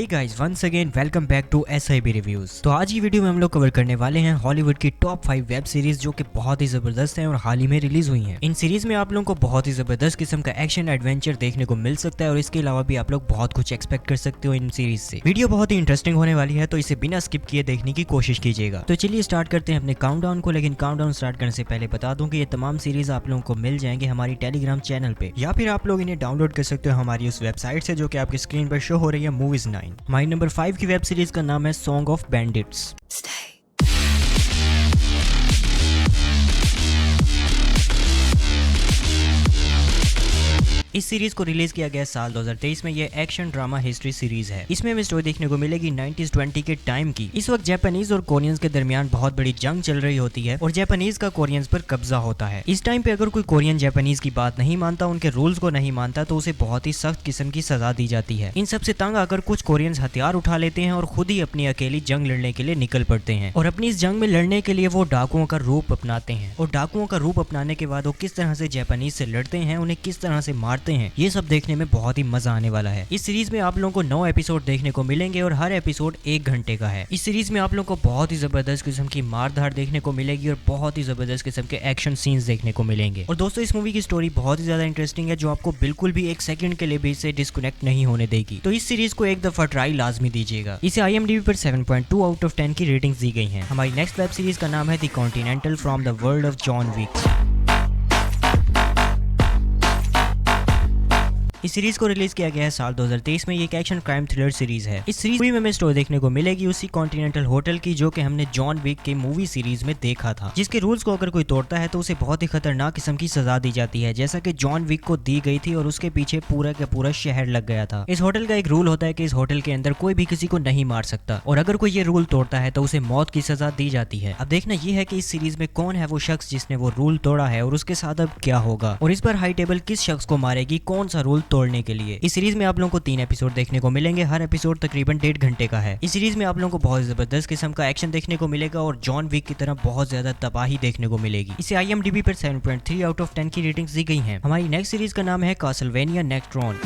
Guys, once again welcome back to SIB reviews. तो आज की वीडियो में हम लोग कवर करने वाले हैं हॉलीवुड की टॉप 5 वेब सीरीज जो कि बहुत ही जबरदस्त हैं और हाल ही में रिलीज हुई हैं। इन सीरीज में आप लोगों को बहुत ही जबरदस्त किस्म का एक्शन एडवेंचर देखने को मिल सकता है और इसके अलावा भी आप लोग बहुत कुछ एक्सपेक्ट कर सकते हो इन सीरीज से। वीडियो बहुत ही इंटरेस्टिंग होने वाली है, तो इसे बिना स्किप किए देखने की कोशिश कीजिएगा। तो चलिए स्टार्ट करते हैं अपने काउंटडाउन को, लेकिन काउंटडाउन स्टार्ट करने से पहले बता दूं कि ये तमाम सीरीज आप लोगों को मिल जाएंगे हमारी टेलीग्राम चैनल पे, या फिर आप लोग इन्हें डाउनलोड कर सकते हो हमारी उस वेबसाइट से जो कि आपकी स्क्रीन पर शो हो रही है, मूवीज 9। हमारी नंबर 5 की वेब सीरीज का नाम है सॉन्ग ऑफ बैंडिट्स। इस सीरीज को रिलीज किया गया साल 2023 में। ये एक्शन ड्रामा हिस्ट्री सीरीज है। इसमें हमें स्टोरी देखने को मिलेगी 1920 के टाइम की। इस वक्त जापानीज और कोरियंस के दरमियान बहुत बड़ी जंग चल रही होती है और जापानीज का कोरियंस पर कब्जा होता है। इस टाइम पे अगर कोई कोरियन जापानीज की बात नहीं मानता, उनके रूल्स को नहीं मानता, तो उसे बहुत ही सख्त किस्म की सजा दी जाती है। इन सबसे तंग आकर कुछ कोरियंस हथियार उठा लेते हैं और खुद ही अपनी अकेली जंग लड़ने के लिए निकल पड़ते हैं। और अपनी इस जंग में लड़ने के लिए वो डाकुओं का रूप अपनाते हैं। और डाकुओं का रूप अपनाने के बाद वो किस तरह से जापानीज से लड़ते हैं, उन्हें किस तरह से मारते हैं, ये सब देखने में बहुत ही मजा आने वाला है। इस सीरीज में आप लोगों को 9 एपिसोड देखने को मिलेंगे और हर एपिसोड 1 घंटे का है। इस सीरीज में आप लोगों को बहुत ही जबरदस्त किस्म की मारधार देखने को मिलेगी और बहुत ही जबरदस्त किस्म के एक्शन सीन्स देखने को मिलेंगे। और दोस्तों, इस मूवी की स्टोरी बहुत ही ज्यादा इंटरेस्टिंग है, जो आपको बिल्कुल भी एक सेकंड के लिए भी इससे डिस्कनेक्ट नहीं होने देगी। तो इस सीरीज को एक दफा ट्राई लाजमी दीजिएगा। इसे IMDb पर 7.2 आउट ऑफ 10 की रेटिंग्स दी गई हैं। हमारी नेक्स्ट वेब सीरीज का नाम है the Continental from the world of John Wick. इस सीरीज को रिलीज किया गया है साल 2023 में। ये एक एक्शन क्राइम थ्रिलर सीरीज है। इस सीरीज में हमें स्टोरी देखने को मिलेगी उसी कॉन्टिनेंटल होटल की जो कि हमने जॉन विक के मूवी सीरीज में देखा था, जिसके रूल्स को अगर कोई तोड़ता है तो उसे बहुत ही खतरनाक किस्म की सजा दी जाती है, जैसा कि जॉन विक को दी गई थी और उसके पीछे पूरा का पूरा शहर लग गया था। इस होटल का एक रूल होता है कि इस होटल के अंदर कोई भी किसी को नहीं मार सकता, और अगर कोई ये रूल तोड़ता है तो उसे मौत की सजा दी जाती है। अब देखना यह है कि इस सीरीज में कौन है वो शख्स जिसने वो रूल तोड़ा है और उसके साथ अब क्या होगा, और इस पर हाई टेबल किस शख्स को मारेगी कौन सा रूल तोड़ने के लिए। इस सीरीज में आप लोगों को 3 एपिसोड देखने को मिलेंगे। हर एपिसोड तकरीबन 1.5 घंटे का है। इस सीरीज में आप लोगों को बहुत जबरदस्त किस्म का एक्शन देखने को मिलेगा और जॉन विक की तरह बहुत ज्यादा तबाही देखने को मिलेगी। इसे IMDb पर 7.3 आउट ऑफ 10 की रेटिंग्स दी गई हैं। हमारी नेक्स्ट सीरीज का नाम है कासलवेनिया नेक्ट्रॉन।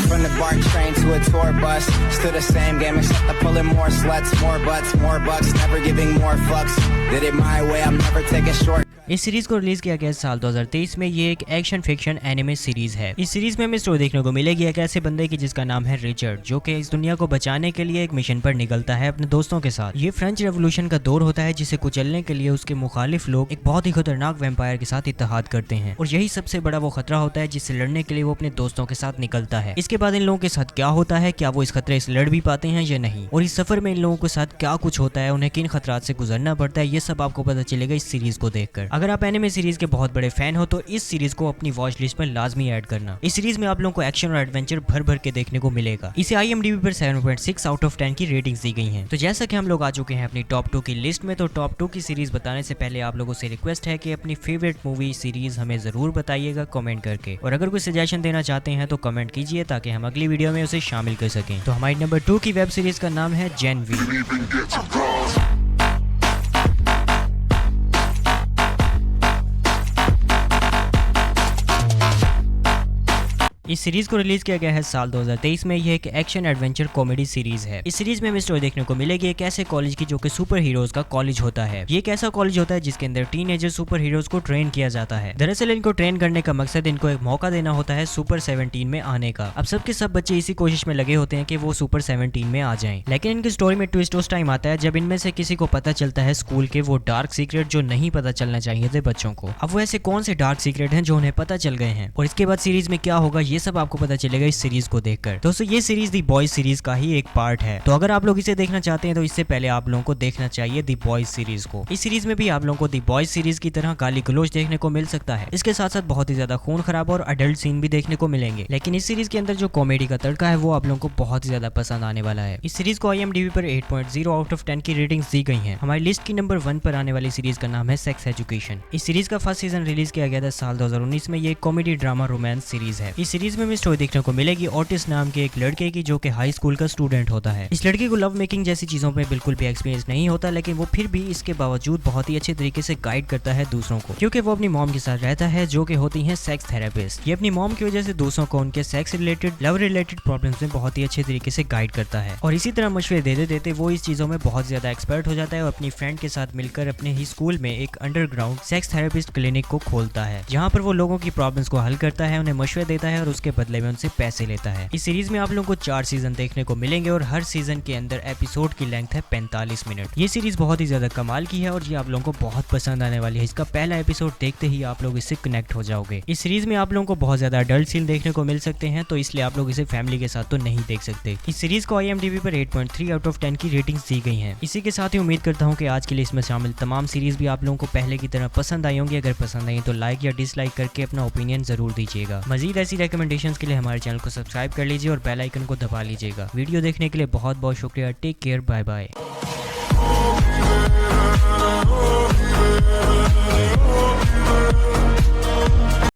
From the BART train to a tour bus, still the same game except I'm pulling more sluts, more butts, more bucks, never giving more fucks. Did it my way, I'm never taking short. इस series को release किया गया साल 2023 में। ये एक action fiction anime series है। इस सीरीज में हमें स्टोरी देखने को मिलेगी एक ऐसे बंदे की जिसका नाम है रिचर्ड, जो कि इस दुनिया को बचाने के लिए एक मिशन पर निकलता है अपने दोस्तों के साथ। ये फ्रेंच रेवोल्यूशन का दौर होता है, जिसे कुचलने के लिए उसके मुखालिफ लोग एक बहुत ही खतरनाक वैम्पायर के साथ इत्तेहाद करते हैं, और यही सबसे बड़ा वो खतरा होता है जिससे लड़ने के लिए वो अपने दोस्तों के साथ निकलता है। इसके बाद इन लोगों के साथ क्या होता है, क्या वो इस खतरे से लड़ भी पाते हैं या नहीं, और इस सफर में इन लोगों के साथ क्या कुछ होता है, उन्हें किन खतरात से गुजरना पड़ता है, ये सब आपको पता चलेगा इस सीरीज को देखकर। अगर आप एनिमे सीरीज के बहुत बड़े फैन हो तो इस सीरीज को अपनी वॉच लिस्ट में लाजमी ऐड करना। इस सीरीज में आप लोगों को एक्शन और एडवेंचर भर भर के देखने को मिलेगा। इसे IMDb पर 7.6 आउट ऑफ 10 की रेटिंग्स दी गई हैं। तो जैसा कि हम लोग आ चुके हैं अपनी टॉप 2 की लिस्ट में, तो टॉप 2 की सीरीज बताने से पहले आप लोगों से रिक्वेस्ट है कि अपनी फेवरेट मूवी सीरीज हमें जरूर बताइएगा कमेंट करके, और अगर कोई सजेशन देना चाहते हैं तो कमेंट कीजिए ताकि हम अगली वीडियो में उसे शामिल कर सकें। तो हमारी नंबर 2 की वेब सीरीज का नाम है जेन वी। इस सीरीज को रिलीज किया गया है साल 2023 में। यह एक एक्शन एडवेंचर कॉमेडी सीरीज है। इस सीरीज में हमें स्टोरी देखने को मिलेगी एक ऐसे कॉलेज की जो कि सुपर हीरोज का कॉलेज होता है। ये एक ऐसा कॉलेज होता है जिसके अंदर टीनेजर सुपर हीरोज को ट्रेन किया जाता है। दरअसल इनको ट्रेन करने का मकसद इनको एक मौका देना होता है सुपर 17 में आने का। अब सबके सब बच्चे इसी कोशिश में लगे होते हैं कि वो सुपर 17 में आ जाएं। लेकिन इनकी स्टोरी में ट्विस्ट उस टाइम आता है जब इनमें से किसी को पता चलता है स्कूल के वो डार्क सीक्रेट जो नहीं पता चलना चाहिए थे बच्चों को। अब वो ऐसे कौन से डार्क सीक्रेट हैं जो उन्हें पता चल गए हैं, और इसके बाद सीरीज में क्या होगा ये सब आपको पता चलेगा इस सीरीज को देखकर। दोस्तों, ये सीरीज दी बॉयज सीरीज का ही एक पार्ट है। तो अगर आप लोग इसे देखना चाहते हैं तो इससे पहले आप लोगों को देखना चाहिए दी बॉयज सीरीज को। इस सीरीज में भी आप लोगों को दी बॉयज सीरीज की तरह गाली गलौज देखने को मिल सकता है। इसके साथ साथ बहुत ही ज्यादा खून खराब और अडल्ट सीन भी देखने को मिलेंगे। लेकिन इस सीरीज के अंदर जो कॉमेडी का तड़का है वो आप लोगों को बहुत ही ज्यादा पसंद आने वाला है। इस सीरीज को IMDb पर 8.0 आउट ऑफ 10 की रेटिंग्स दी गई हैं। हमारी लिस्ट की नंबर 1 पर आने वाली सीरीज का नाम है सेक्स एजुकेशन। इस सीरीज का फर्स्ट सीजन रिलीज किया गया था साल 2019 में। ये एक कॉमेडी ड्रामा रोमांस सीरीज है। इस सीरीज सीरीज में हमें स्टोरी देखने को मिलेगी ओटिस नाम के एक लड़के की जो कि हाई स्कूल का स्टूडेंट होता है। इस लड़के को लव मेकिंग जैसी चीजों में बिल्कुल भी एक्सपीरियंस नहीं होता, लेकिन वो फिर भी इसके बावजूद बहुत ही अच्छे तरीके से गाइड करता है दूसरों को, क्योंकि वो अपनी मॉम के साथ रहता है जो कि होती है सेक्स थेरेपिस्ट। ये अपनी मॉम की वजह से दूसरों को उनके sex related, love related problems में बहुत ही अच्छे तरीके से गाइड करता है और इसी तरह मशवरे देते देते वो इस चीजों में बहुत ज्यादा एक्सपर्ट हो जाता है और अपनी फ्रेंड के साथ मिलकर अपने ही स्कूल में एक अंडरग्राउंड सेक्स थेरेपिस्ट क्लिनिक को खोलता है, जहाँ पर वो लोगों की प्रॉब्लम्स को हल करता है, उन्हें मशवरे देता है और उसके बदले में उनसे पैसे लेता है। इस सीरीज में आप लोगों को 4 सीजन देखने को मिलेंगे और हर सीजन के अंदर एपिसोड की लेंथ है 45 मिनट। ये सीरीज बहुत ही ज्यादा कमाल की है और ये आप लोगों को बहुत पसंद आने वाली है। इसका पहला एपिसोड देखते ही आप लोग इससे कनेक्ट हो जाओगे। इस सीरीज में आप लोगों को बहुत ज्यादा अडल्ट सीन देखने को मिल सकते हैं, तो इसलिए आप लोग इसे फैमिली के साथ तो नहीं देख सकते। इस सीरीज को IMDb पर 8.3 आउट ऑफ 10 की रेटिंग्स दी गई हैं। इसी के साथ ही उम्मीद करता हूँ कि आज के लिए इसमें शामिल तमाम सीरीज भी आप लोगों को पहले की तरह पसंद आई होंगी। अगर पसंद आई तो लाइक या डिसलाइक करके अपना ओपिनियन जरूर दीजिएगा। मजीद ऐसी रिकमेंडेशंस के लिए हमारे चैनल को सब्सक्राइब कर लीजिए और बेल आइकन को दबा लीजिएगा। वीडियो देखने के लिए बहुत बहुत शुक्रिया। Take care, bye bye.